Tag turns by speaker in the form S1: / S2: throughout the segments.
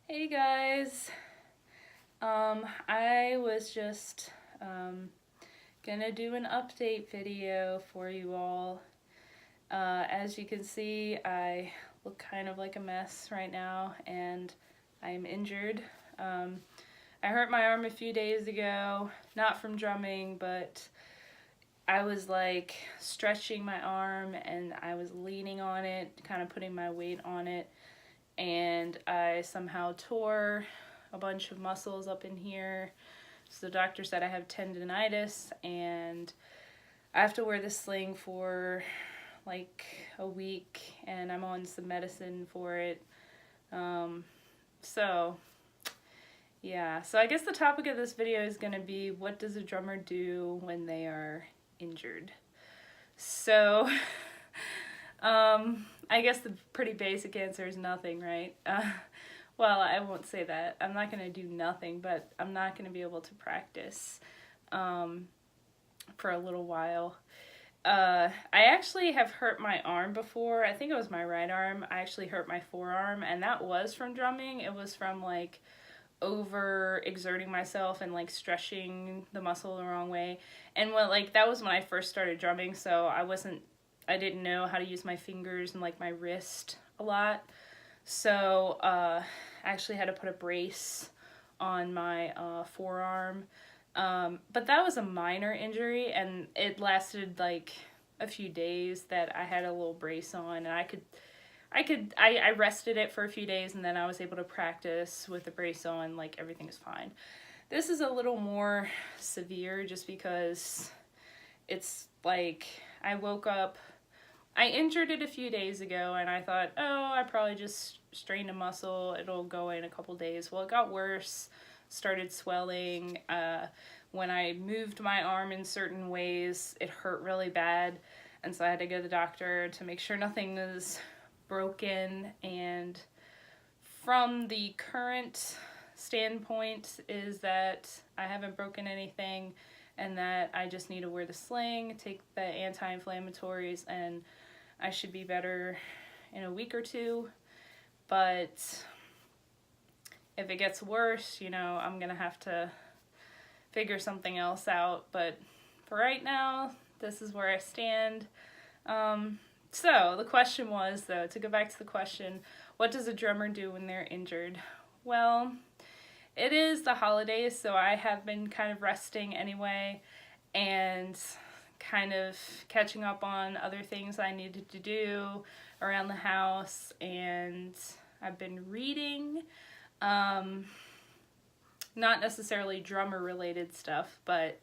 S1: Hey guys, I was just gonna do an update video for you all. As you can see, I look kind of like a mess right now and I'm injured. Um, I hurt my arm a few days ago, not from drumming, but I was like stretching my arm and I was leaning on it, kind of putting my weight on it, and I somehow tore a bunch of muscles up in here. So the doctor said I have tendonitis and I have to wear this sling for like a week and I'm on some medicine for it. Um, so yeah, so I guess the topic of this video is going to be, what does a drummer do when they are injured? So I guess the pretty basic answer is nothing, right? Well, I won't say that. I'm not going to do nothing, but I'm not going to be able to practice for a little while. I actually have hurt my arm before. I think it was my right arm. I actually hurt my forearm, and that was from drumming. It was from like over exerting myself and like stretching the muscle the wrong way. And that was when I first started drumming, so I didn't know how to use my fingers and like my wrist a lot. So I actually had to put a brace on my forearm. But that was a minor injury and it lasted like a few days that I had a little brace on, and I rested it for a few days and then I was able to practice with the brace on, like everything is fine. This is a little more severe just because it's like I woke up, I injured it a few days ago and I thought, oh, I probably just strained a muscle, it'll go in a couple days. Well, it got worse, started swelling. When I moved my arm in certain ways, it hurt really bad. And so I had to go to the doctor to make sure nothing was broken. And from the current standpoint is that I haven't broken anything and that I just need to wear the sling, take the anti-inflammatories, and I should be better in a week or two. But if it gets worse, I'm gonna have to figure something else out. But for right now, this is where I stand. So the question was, though, to go back to the question, what does a drummer do when they're injured? Well, it is the holidays, so I have been kind of resting anyway and kind of catching up on other things I needed to do around the house, and I've been reading. Not necessarily drummer related stuff, but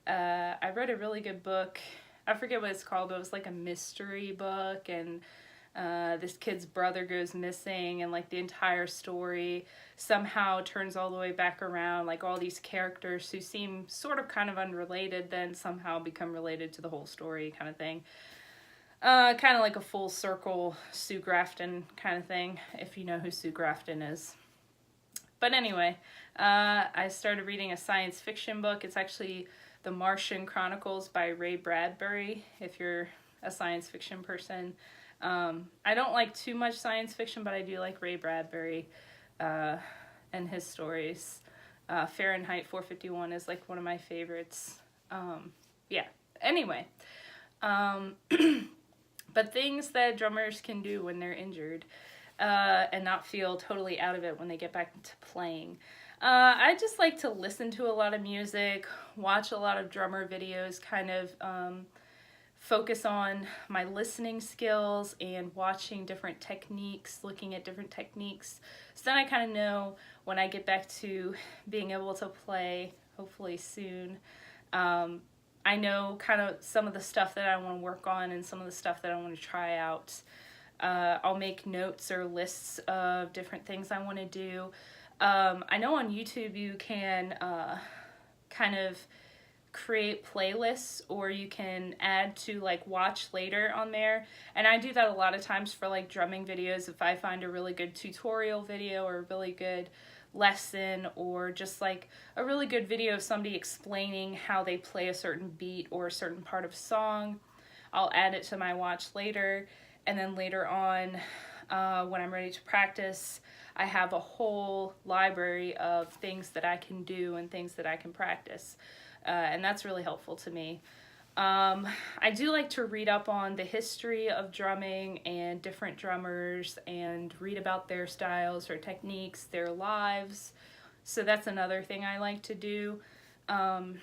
S1: I read a really good book. I forget what it's called, but it was like a mystery book, and this kid's brother goes missing, and like the entire story somehow turns all the way back around. Like all these characters who seem sort of kind of unrelated then somehow become related to the whole story, kind of thing. Kind of like a full circle Sue Grafton kind of thing, if you know who Sue Grafton is. But anyway, I started reading a science fiction book. It's actually The Martian Chronicles by Ray Bradbury, if you're a science fiction person. I don't like too much science fiction, but I do like Ray Bradbury and his stories. Fahrenheit 451 is like one of my favorites. Yeah, anyway. But things that drummers can do when they're injured and not feel totally out of it when they get back to playing. I just like to listen to a lot of music, watch a lot of drummer videos, kind of focus on my listening skills and watching different techniques, looking at different techniques. So then I kind of know when I get back to being able to play, hopefully soon, I know kind of some of the stuff that I want to work on and some of the stuff that I want to try out. I'll make notes or lists of different things I want to do. I know on YouTube you can kind of create playlists, or you can add to like watch later on there, and I do that a lot of times for like drumming videos. If I find a really good tutorial video or a really good lesson, or just like a really good video of somebody explaining how they play a certain beat or a certain part of a song, I'll add it to my watch later. And then later on, when I'm ready to practice, I have a whole library of things that I can do and things that I can practice. And that's really helpful to me. I do like to read up on the history of drumming and different drummers and read about their styles or techniques, their lives. So that's another thing I like to do. And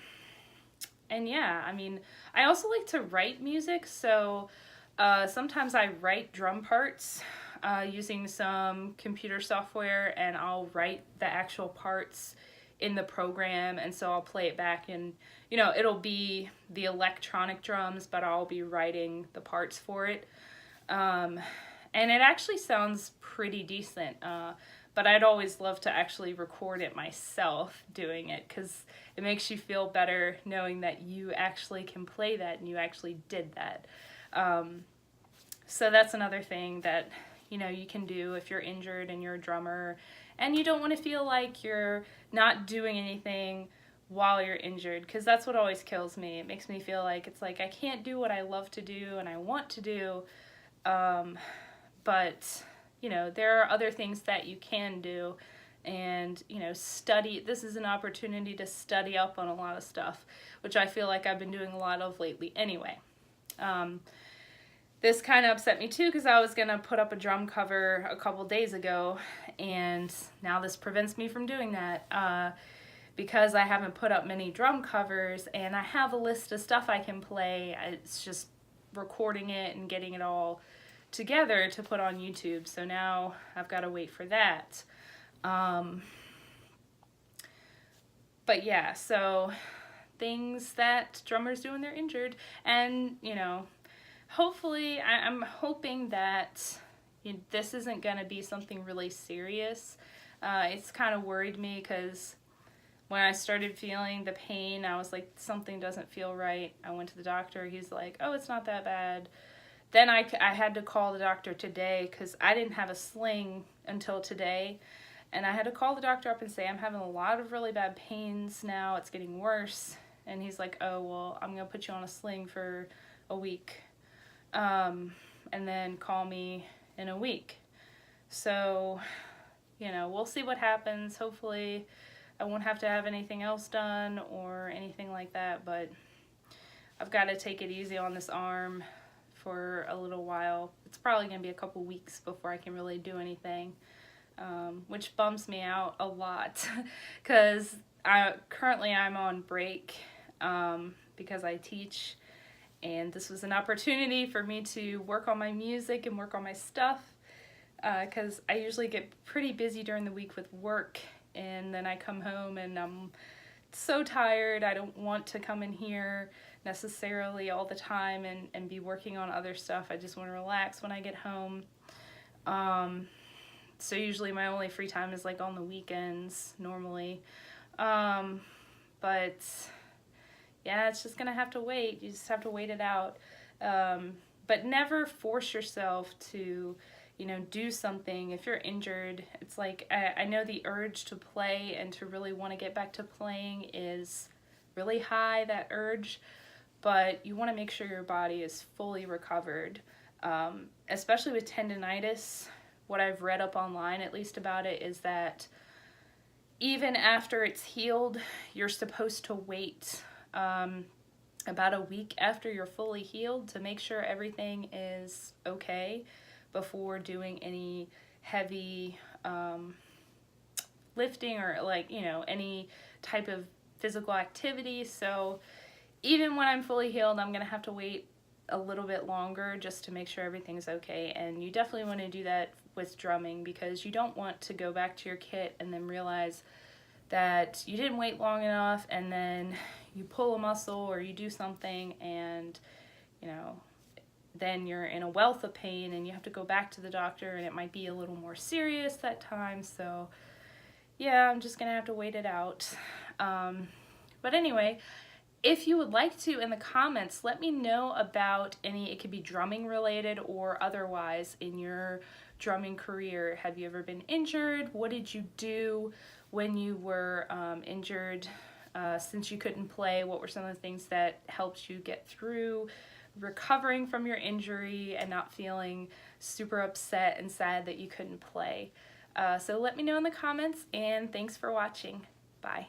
S1: yeah, I mean, I also like to write music. So sometimes I write drum parts using some computer software, and I'll write the actual parts in the program, and so I'll play it back, and it'll be the electronic drums, but I'll be writing the parts for it. And it actually sounds pretty decent, but I'd always love to actually record it myself doing it, because it makes you feel better knowing that you actually can play that and you actually did that. So that's another thing that you can do if you're injured and you're a drummer and you don't want to feel like you're not doing anything while you're injured, because that's what always kills me. It makes me feel like it's like I can't do what I love to do and I want to do, but there are other things that you can do, and study. This is an opportunity to study up on a lot of stuff, which I feel like I've been doing a lot of lately anyway. This kind of upset me too, because I was going to put up a drum cover a couple days ago, and now this prevents me from doing that because I haven't put up many drum covers, and I have a list of stuff I can play. It's just recording it and getting it all together to put on YouTube, so now I've got to wait for that. But yeah, so things that drummers do when they're injured, and hopefully, I'm hoping that this isn't going to be something really serious. It's kind of worried me, because when I started feeling the pain, I was like, something doesn't feel right. I went to the doctor. He's like, oh, it's not that bad. Then I had to call the doctor today, because I didn't have a sling until today. And I had to call the doctor up and say, I'm having a lot of really bad pains now. It's getting worse. And he's like, oh, well, I'm going to put you on a sling for a week. And then call me in a week. So, we'll see what happens. Hopefully I won't have to have anything else done or anything like that, but I've got to take it easy on this arm for a little while. It's probably going to be a couple weeks before I can really do anything, which bums me out a lot, because currently I'm on break because I teach. And this was an opportunity for me to work on my music and work on my stuff, because I usually get pretty busy during the week with work, and then I come home and I'm so tired. I don't want to come in here necessarily all the time and be working on other stuff. I just want to relax when I get home. So usually my only free time is like on the weekends normally. But yeah, it's just gonna have to wait. You just have to wait it out. But never force yourself to, do something. If you're injured, it's like, I know the urge to play and to really want to get back to playing is really high, that urge, but you want to make sure your body is fully recovered. Especially with tendonitis, what I've read up online, at least about it, is that even after it's healed, you're supposed to wait about a week after you're fully healed to make sure everything is okay before doing any heavy lifting or any type of physical activity. So even when I'm fully healed, I'm gonna have to wait a little bit longer just to make sure everything's okay. And you definitely want to do that with drumming, because you don't want to go back to your kit and then realize that you didn't wait long enough, and then you pull a muscle or you do something, and then you're in a wealth of pain and you have to go back to the doctor, and it might be a little more serious that time. So yeah, I'm just gonna have to wait it out. But anyway, if you would like to, in the comments, let me know about it could be drumming related or otherwise in your drumming career. Have you ever been injured? What did you do when you were injured? Since you couldn't play, what were some of the things that helped you get through recovering from your injury and not feeling super upset and sad that you couldn't play. So let me know in the comments, and thanks for watching. Bye.